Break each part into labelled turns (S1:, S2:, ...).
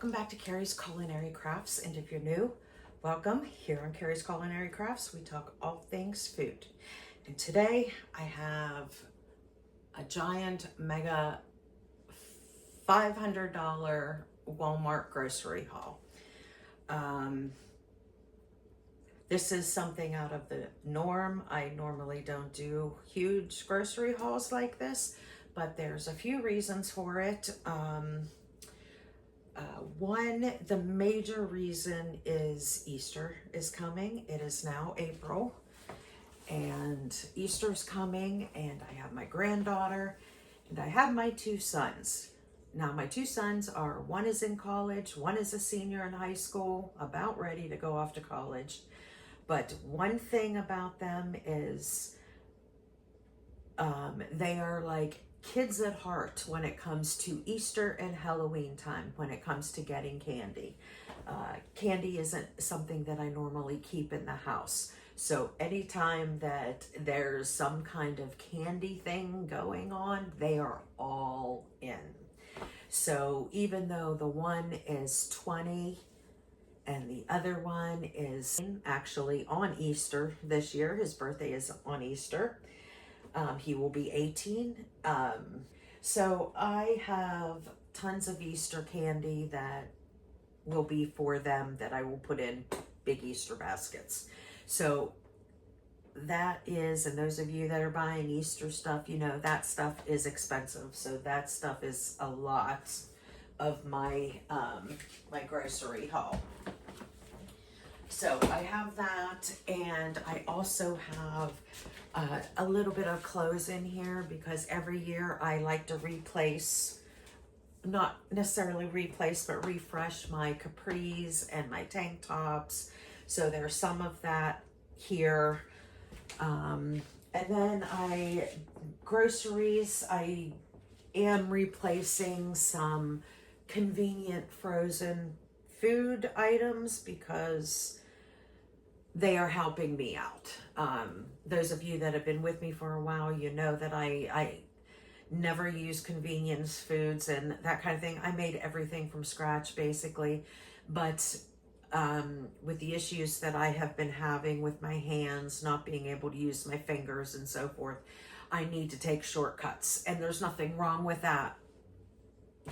S1: welcome back to Carrie's Culinary Crafts. And if you're new, welcome. Here on Carrie's Culinary Crafts, we talk all things food. And today I have a giant, mega $500 Walmart grocery haul. This is something out of the norm. I normally don't do huge grocery hauls like this, but there's a few reasons for it. One, the major reason is Easter is coming. It is now April, and Easter's coming, and I have my granddaughter, and I have my two sons. Now, my two sons are, one is in college, one is a senior in high school, about ready to go off to college. But one thing about them is they are like kids at heart when it comes to Easter and Halloween time, when it comes to getting candy. Candy isn't something that I normally keep in the house. So anytime that there's some kind of candy thing going on, they are all in. So even though the one is 20 and the other one is actually on Easter this year, his birthday is on Easter. He will be 18. So I have tons of Easter candy that will be for them that I will put in big Easter baskets. So that is, and those of you that are buying Easter stuff, you know that stuff is expensive. So that stuff is a lot of my my grocery haul. So I have that, and I also have a little bit of clothes in here because every year I like to replace, not necessarily replace, but refresh my capris and my tank tops. So there's some of that here. And then groceries, I am replacing some convenient frozen food items because they are helping me out. Those of you that have been with me for a while, you know that I never use convenience foods and that kind of thing. I made everything from scratch basically, but with the issues that I have been having with my hands, not being able to use my fingers and so forth, I need to take shortcuts, and there's nothing wrong with that.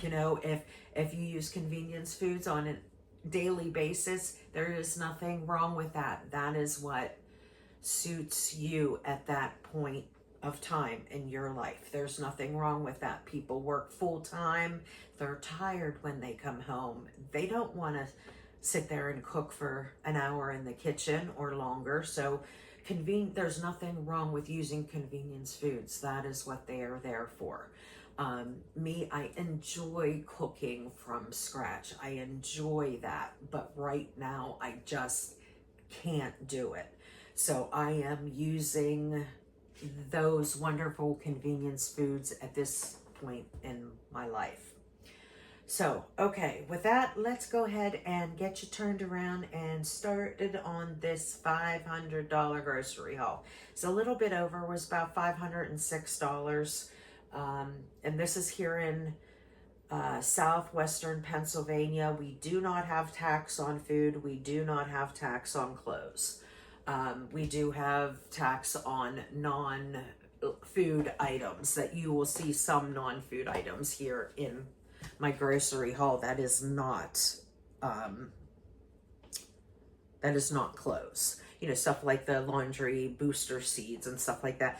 S1: You know, if you use convenience foods on a daily basis, there is nothing wrong with that. That is what suits you at that point of time in your life. There's nothing wrong with that. People work full time. They're tired when they come home. They don't want to sit there and cook for an hour in the kitchen or longer. So there's nothing wrong with using convenience foods. That is what they are there for. I enjoy cooking from scratch. I enjoy that, but right now I just can't do it. So I am using those wonderful convenience foods at this point in my life. So, okay, with that, let's go ahead and get you turned around and started on this $500 grocery haul. It's a little bit over, it was about $506. And this is here in southwestern Pennsylvania. We do not have tax on food. We do not have tax on clothes. We do have tax on non-food items, that you will see some non-food items here in my grocery haul. That is not clothes. You know, stuff like the laundry booster seeds and stuff like that.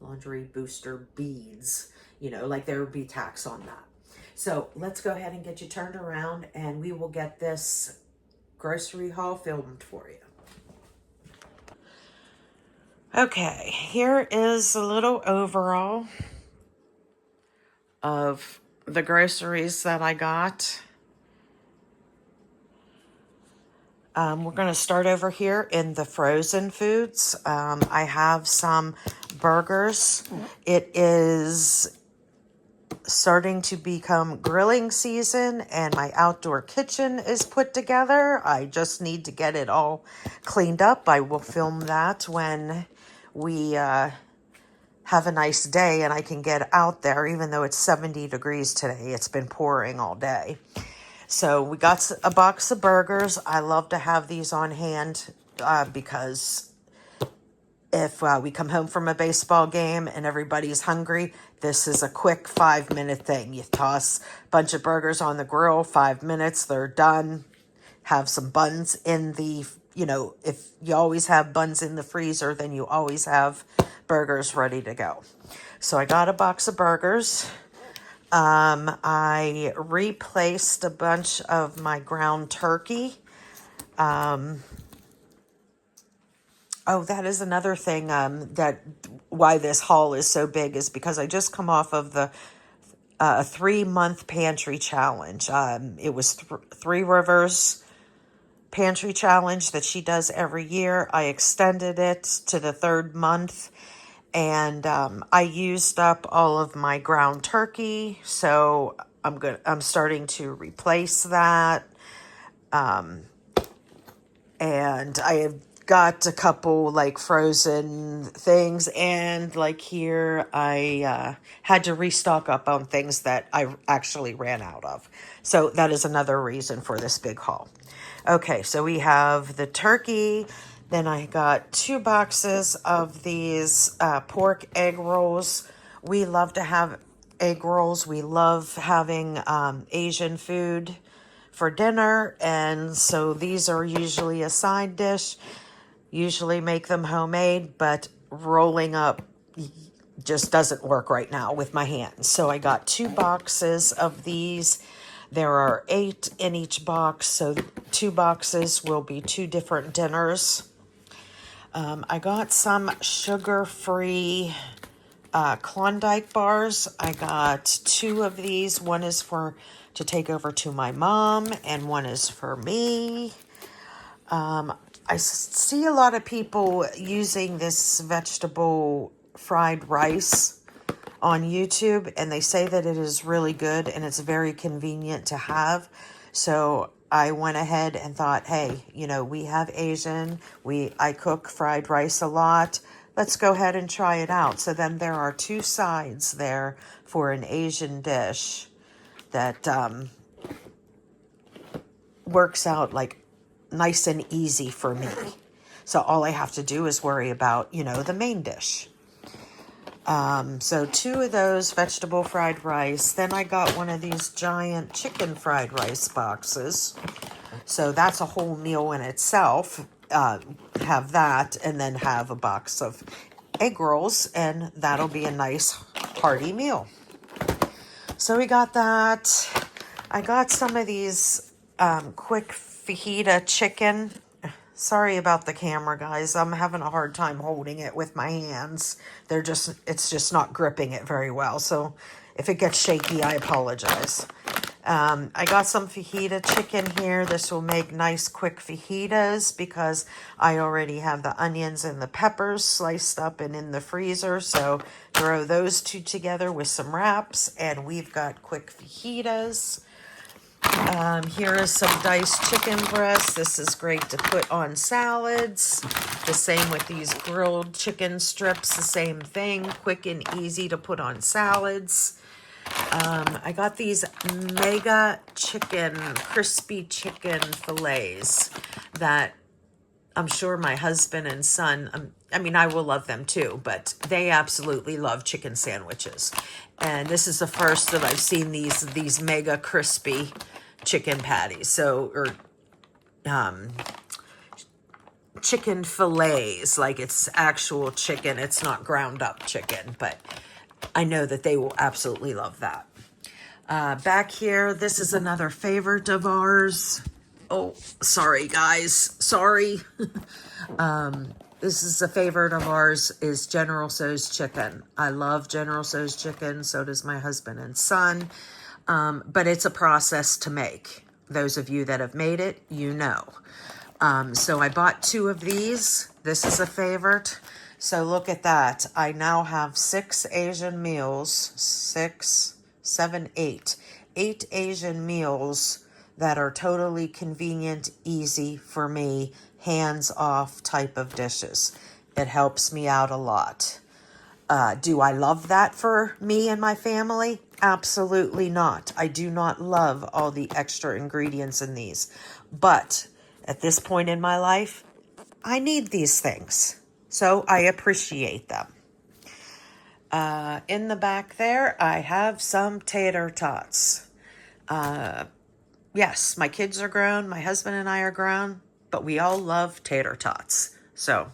S1: Laundry booster beads, you know, like there would be tax on that. So let's go ahead and get you turned around, and we will get this grocery haul filmed for you. Okay, here is a little overall of the groceries that I got. We're going to start over here in the frozen foods. I have some burgers. It is starting to become grilling season, and my outdoor kitchen is put together. I just need to get it all cleaned up. I will film that when we have a nice day and I can get out there, even though it's 70 degrees today. It's been pouring all day. So we got a box of burgers. I love to have these on hand because if we come home from a baseball game and everybody's hungry, this is a quick 5-minute thing. You toss a bunch of burgers on the grill, 5 minutes, they're done. Have some buns in the, if you always have buns in the freezer, then you always have burgers ready to go. So I got a box of burgers. I replaced a bunch of my ground turkey. Oh, that is another thing that why this haul is so big is because I just come off of the 3-month pantry challenge. It was Three Rivers Pantry challenge that she does every year. I extended it to the 3rd month, and I used up all of my ground turkey, so I'm starting to replace that. And I have got a couple like frozen things, and like here I had to restock up on things that I actually ran out of. So that is another reason for this big haul. Okay, so we have the turkey. Then I got 2 boxes of these pork egg rolls. We love to have egg rolls. We love having Asian food for dinner, and so these are usually a side dish. Usually make them homemade, but rolling up just doesn't work right now with my hands. So I got 2 boxes of these. There are 8 in each box, so 2 boxes will be 2 different dinners. I got some sugar-free Klondike bars. I got 2 of these. One is to take over to my mom, and one is for me. I see a lot of people using this vegetable fried rice on YouTube, and they say that it is really good and it's very convenient to have. So I went ahead and thought, hey, we have Asian, I cook fried rice a lot. Let's go ahead and try it out. So then there are 2 sides there for an Asian dish that works out like nice and easy for me. So all I have to do is worry about, the main dish. So 2 of those vegetable fried rice. Then I got one of these giant chicken fried rice boxes. So that's a whole meal in itself. Have that, and then have a box of egg rolls, and that'll be a nice hearty meal. So we got that. I got some of these quick fajita chicken. Sorry about the camera, guys. I'm having a hard time holding it with my hands. It's just not gripping it very well. So if it gets shaky, I apologize. I got some fajita chicken here. This will make nice quick fajitas because I already have the onions and the peppers sliced up and in the freezer. So throw those 2 together with some wraps, and we've got quick fajitas. Here is some diced chicken breast. This is great to put on salads. The same with these grilled chicken strips. The same thing, quick and easy to put on salads. I got these mega crispy chicken fillets that I'm sure my husband and son, I will love them too, but they absolutely love chicken sandwiches. And this is the first that I've seen these mega crispy chicken patties. Chicken fillets, like it's actual chicken. It's not ground up chicken, but I know that they will absolutely love that. Back here, this is another favorite of ours. Oh, sorry, guys. Sorry. This is a favorite of ours, is General Tso's chicken. I love General Tso's chicken. So does my husband and son. But it's a process to make. Those of you that have made it, So I bought 2 of these. This is a favorite. So look at that. I now have 6 Asian meals. 6, 7, 8. 8 Asian meals that are totally convenient, easy for me, hands-off type of dishes. It helps me out a lot. Do I love that for me and my family? Absolutely not. I do not love all the extra ingredients in these. But at this point in my life, I need these things. So I appreciate them. In the back there, I have some tater tots. Yes, my kids are grown, my husband and I are grown, but we all love tater tots. So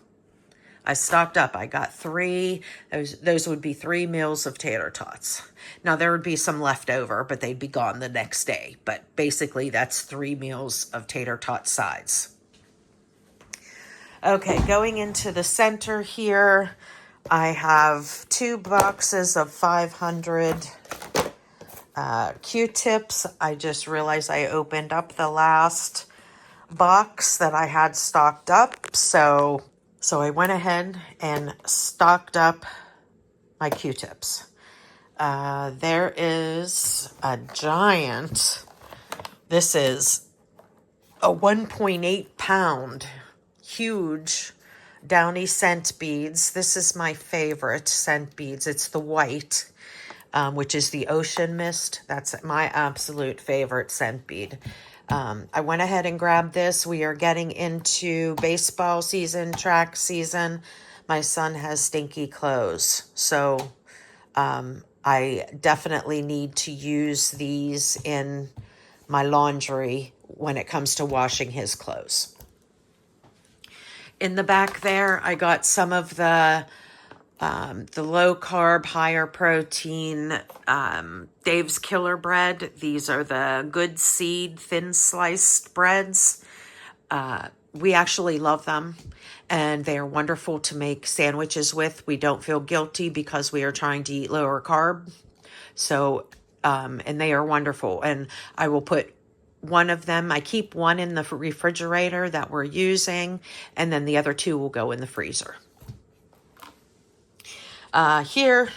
S1: I stocked up. I got three. Those would be 3 meals of tater tots. Now, there would be some left over, but they'd be gone the next day. But basically, that's 3 meals of tater tot sides. Okay, going into the center here, I have 2 boxes of 500 Q-tips. I just realized I opened up the last box that I had stocked up. So I went ahead and stocked up my Q-tips. There is a giant, this is a 1.8 pound, huge Downy scent beads. This is my favorite scent beads. It's the white, which is the ocean mist. That's my absolute favorite scent bead. I went ahead and grabbed this. We are getting into baseball season, track season. My son has stinky clothes. So I definitely need to use these in my laundry when it comes to washing his clothes. In the back there, I got some of the low carb, higher protein Dave's Killer Bread. These are the good seed, thin sliced breads. We actually love them, and they are wonderful to make sandwiches with. We don't feel guilty because we are trying to eat lower carb. So, and they are wonderful. And I will put one of them, I keep one in the refrigerator that we're using, and then the other 2 will go in the freezer. Here,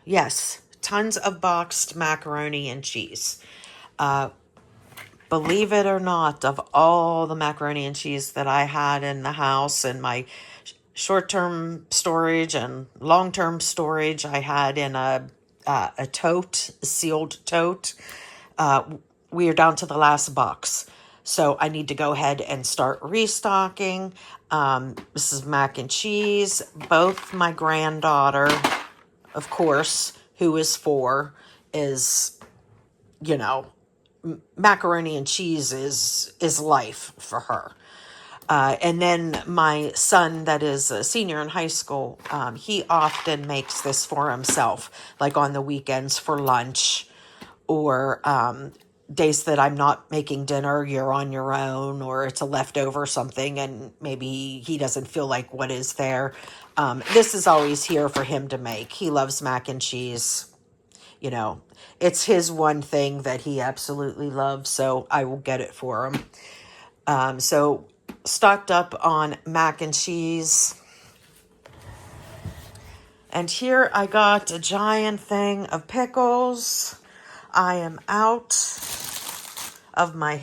S1: yes, tons of boxed macaroni and cheese. Believe it or not, of all the macaroni and cheese that I had in the house and my short-term storage and long-term storage, I had in a tote, a sealed tote. We are down to the last box. So I need to go ahead and start restocking. This is mac and cheese. Both my granddaughter, of course, who is 4, is, macaroni and cheese is life for her. And then my son, that is a senior in high school, he often makes this for himself, like on the weekends for lunch, or days that I'm not making dinner, you're on your own, or it's a leftover something, and maybe he doesn't feel like what is there. This is always here for him to make. He loves mac and cheese. It's his one thing that he absolutely loves, so I will get it for him. So stocked up on mac and cheese. And here I got a giant thing of pickles. I am out of my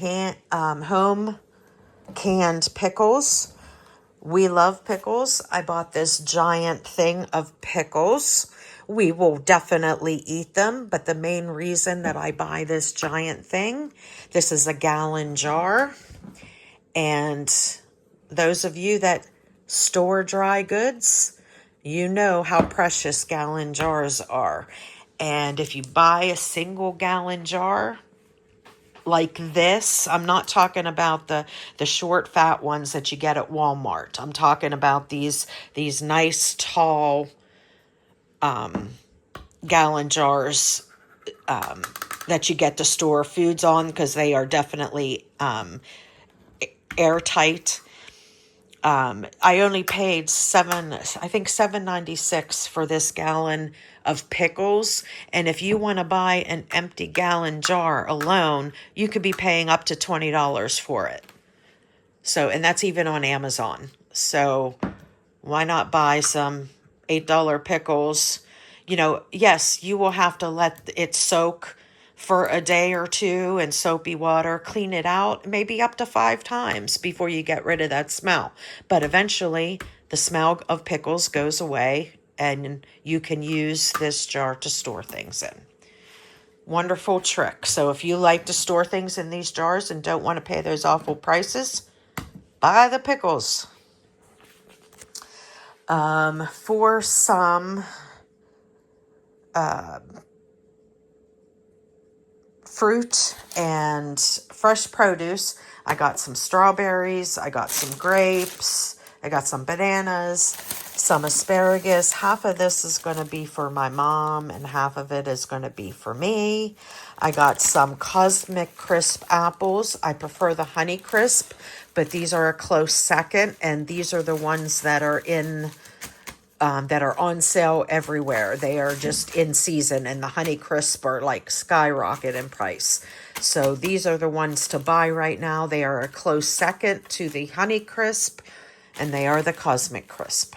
S1: home canned pickles. We love pickles. I bought this giant thing of pickles. We will definitely eat them, but the main reason that I buy this giant thing, this is a gallon jar. And those of you that store dry goods, you know how precious gallon jars are. And if you buy a single gallon jar like this, I'm not talking about the short fat ones that you get at Walmart. I'm talking about these nice tall gallon jars that you get to store foods on, because they are definitely airtight. I only paid $7.96 for this gallon of pickles. And if you want to buy an empty gallon jar alone, you could be paying up to $20 for it. So, and that's even on Amazon. So why not buy some $8 pickles? Yes, you will have to let it soak for a day or 2 in soapy water, clean it out, maybe up to 5 times before you get rid of that smell. But eventually, the smell of pickles goes away, and you can use this jar to store things in. Wonderful trick. So if you like to store things in these jars and don't want to pay those awful prices, buy the pickles. For some fruit and fresh produce, I got some strawberries, I got some grapes, I got some bananas, some asparagus. Half of this is going to be for my mom and half of it is going to be for me. I got some Cosmic Crisp apples. I prefer the Honey Crisp, but these are a close second, and these are the ones that are that are on sale everywhere. They are just in season, and the Honey Crisp are like skyrocket in price. So these are the ones to buy right now. They are a close second to the Honey Crisp, and they are the Cosmic Crisp.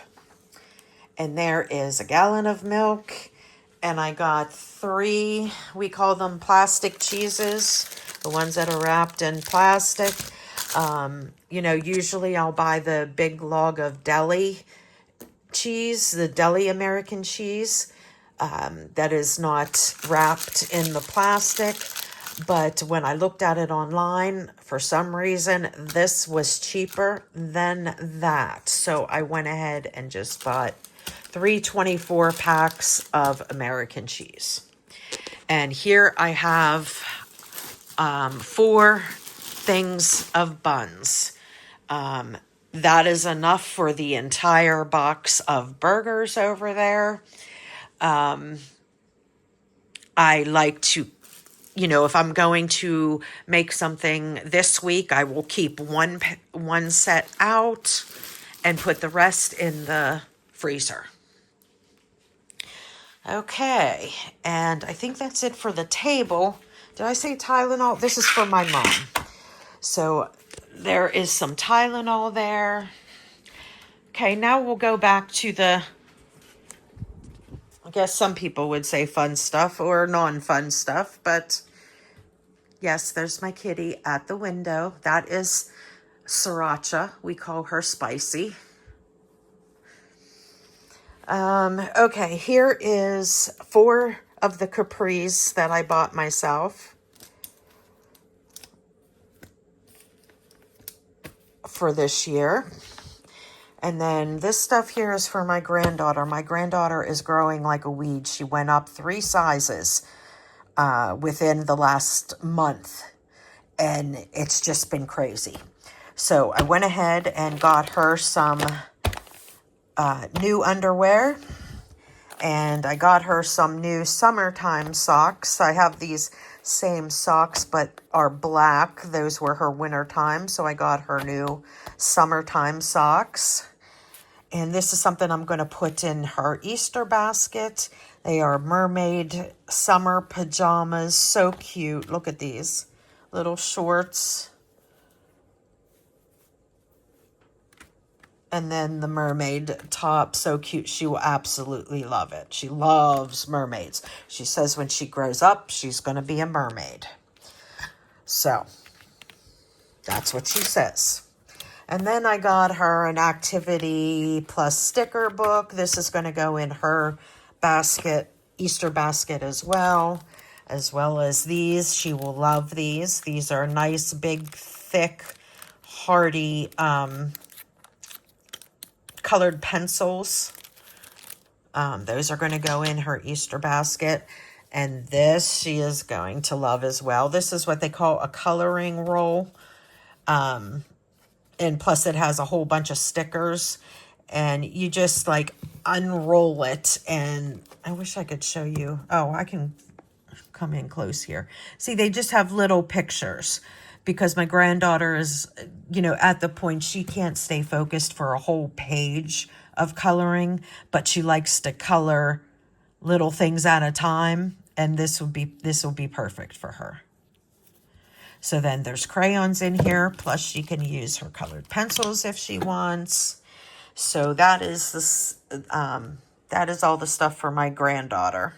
S1: And there is a gallon of milk, and I got 3, we call them plastic cheeses, the ones that are wrapped in plastic. Usually I'll buy the big log of deli cheese, the deli American cheese, that is not wrapped in the plastic. But when I looked at it online, for some reason, this was cheaper than that. So I went ahead and just bought 324 packs of American cheese. And here I have 4 things of buns. That is enough for the entire box of burgers over there. I like to, if I'm going to make something this week, I will keep one set out and put the rest in the freezer. Okay, and I think that's it for the table. Did I say Tylenol? This is for my mom. So there is some Tylenol there. Okay, now we'll go back to the, I guess some people would say fun stuff or non-fun stuff, but yes, there's my kitty at the window. That is Sriracha. We call her Spicy. Okay, here is 4 of the capris that I bought myself for this year. And then this stuff here is for my granddaughter. My granddaughter is growing like a weed. She went up 3 sizes within the last month, and it's just been crazy. So I went ahead and got her some new underwear, and I got her some new summertime socks. I have these same socks but are black. Those were her wintertime, so I got her new summertime socks. And this is something I'm going to put in her Easter basket. They are mermaid summer pajamas. So cute. Look at these little shorts. And then the mermaid top, so cute. She will absolutely love it. She loves mermaids. She says when she grows up, she's going to be a mermaid. So, that's what she says. And then I got her an activity plus sticker book. This is going to go in her basket, Easter basket as well as these. She will love these. These are nice, big, thick, hearty, colored pencils. Those are going to go in her Easter basket. And this she is going to love as well. This is what they call a coloring roll. And plus it has a whole bunch of stickers. And you just like unroll it. And I wish I could show you. Oh, I can come in close here. See, they just have little pictures. Because my granddaughter is, at the point she can't stay focused for a whole page of coloring, but she likes to color little things at a time, and this will be perfect for her. So then there's crayons in here, plus she can use her colored pencils if she wants. So that is all the stuff for my granddaughter.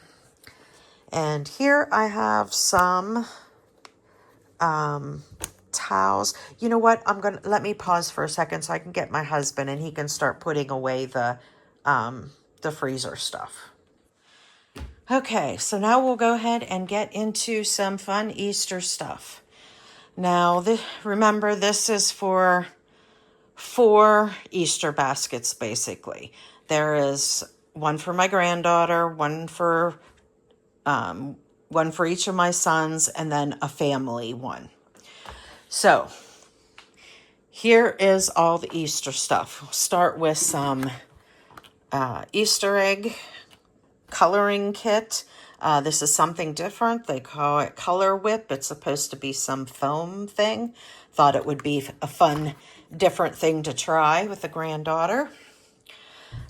S1: And here I have some towels. You know what? Let me pause for a second so I can get my husband and he can start putting away the freezer stuff. Okay, so now we'll go ahead and get into some fun Easter stuff. Now, remember, this is for 4 Easter baskets, basically. There is one for my granddaughter, one for each of my sons, and then a family one. So, here is all the Easter stuff. We'll start with some Easter egg coloring kit. This is something different. They call it Color Whip. It's supposed to be some foam thing. Thought it would be a fun, different thing to try with the granddaughter.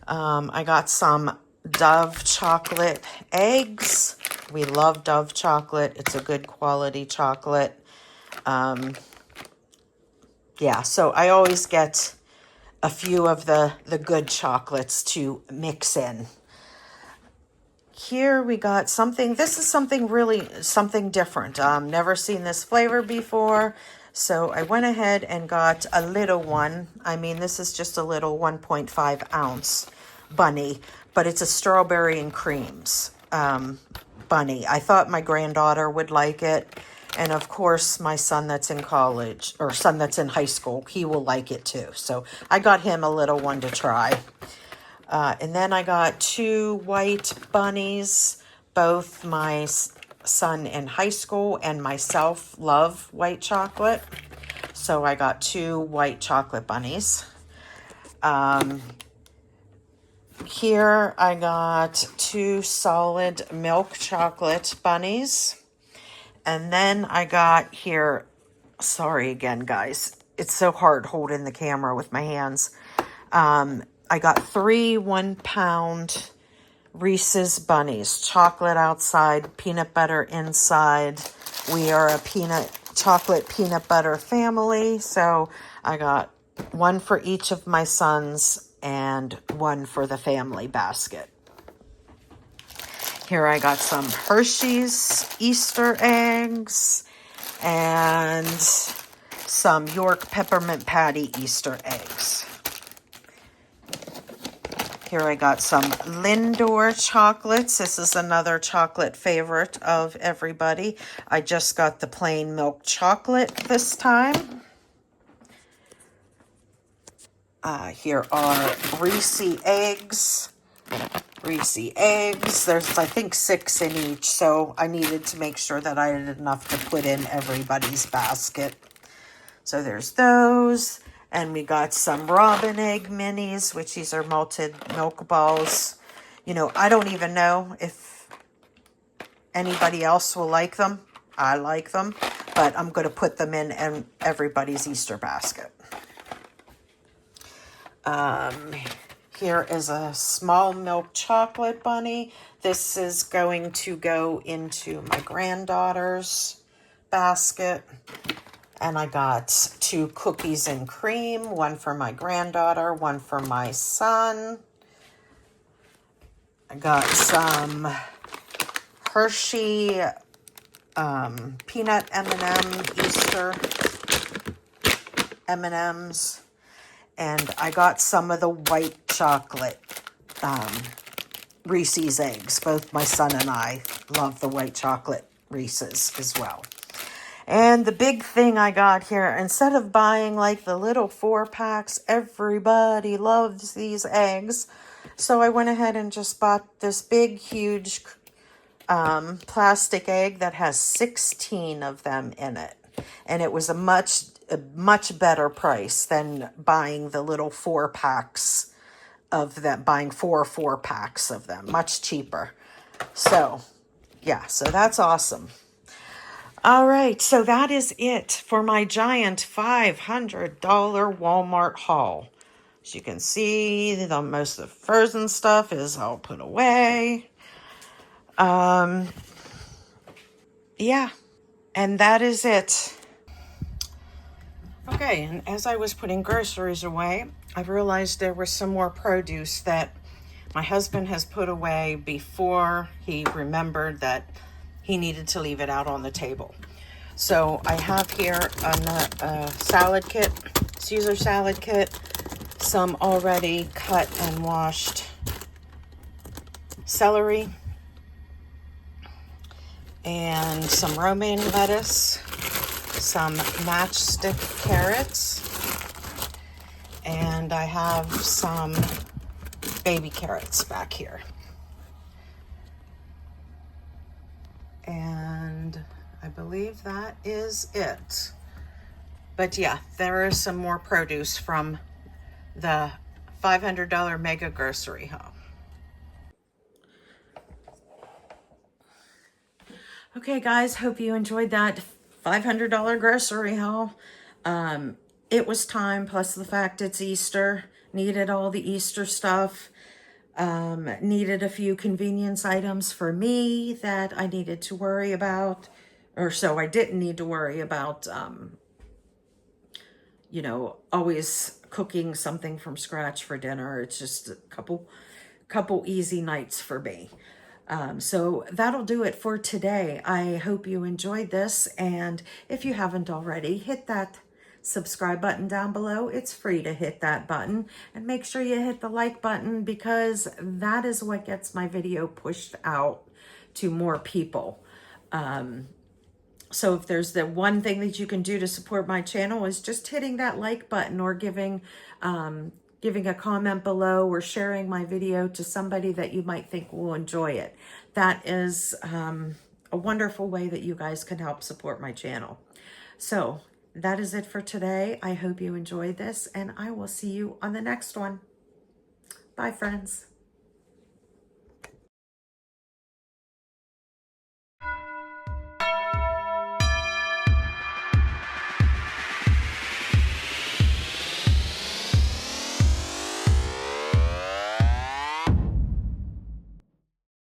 S1: I got some Dove chocolate eggs. We love Dove chocolate. It's a good quality chocolate. Yeah, so I always get a few of the good chocolates to mix in. Here we got something, this is something different. Never seen this flavor before, so I went ahead and got a little one. I mean, this is just a little 1.5 ounce bunny, but it's a strawberry and creams bunny. I thought my granddaughter would like it, and of course my son that's in college, or son that's in high school, he will like it too. So I got him a little one to try. And then I got 2 white bunnies. Both my son in high school and myself love white chocolate. So I got 2 white chocolate bunnies. Here I got 2 solid milk chocolate bunnies. And then I got here, sorry again, guys. It's so hard holding the camera with my hands. I got 3 1-pound Reese's bunnies, chocolate outside, peanut butter inside. We are a chocolate peanut butter family, so I got 1 for each of my sons and 1 for the family basket. Here I got some Hershey's Easter eggs and some York Peppermint Patty Easter eggs. Here I got some Lindor chocolates. This is another chocolate favorite of everybody. I just got the plain milk chocolate this time. Here are Reese eggs. There's, I think, 6 in each, so I needed to make sure that I had enough to put in everybody's basket. So there's those. And we got some robin egg minis, which these are malted milk balls. You know, I don't even know if anybody else will like them. I like them, but I'm going to put them in everybody's Easter basket. Here is a small milk chocolate bunny. This is going to go into my granddaughter's basket. And I got 2 cookies and cream, 1 for my granddaughter, 1 for my son. I got some Hershey peanut M&M Easter M&Ms. And I got some of the white chocolate Reese's eggs. Both my son and I love the white chocolate Reese's as well. And the big thing I got here, instead of buying like the little 4-packs, everybody loves these eggs. So I went ahead and just bought this big, huge plastic egg that has 16 of them in it. And it was a much better price than buying the little 4-packs of them, buying 4-packs of them. Much cheaper. So, yeah, so that's awesome. All right, so that is it for my giant $500 Walmart haul. As you can see, most of the frozen stuff is all put away. Yeah, and that is it. Okay, and as I was putting groceries away, I realized there was some more produce that my husband has put away before he remembered that he needed to leave it out on the table. So I have here a salad kit, Caesar salad kit, some already cut and washed celery, and some romaine lettuce, some matchstick carrots, and I have some baby carrots back here. And I believe that is it. But yeah, there is some more produce from the $500 mega grocery haul. Okay guys, hope you enjoyed that $500 grocery haul. It was time, plus the fact it's Easter, needed all the Easter stuff, needed a few convenience items for me that I needed to worry about, or so I didn't need to worry about, you know, always cooking something from scratch for dinner. It's just a couple easy nights for me. So that'll do it for today. I hope you enjoyed this, and if you haven't already, hit that subscribe button down below. It's free to hit that button, and make sure you hit the like button, because that is what gets my video pushed out to more people. So if there's the one thing that you can do to support my channel is just hitting that like button, or giving a comment below, or sharing my video to somebody that you might think will enjoy it. That is a wonderful way that you guys can help support my channel. So that is it for today. I hope you enjoyed this, and I will see you on the next one. Bye, friends.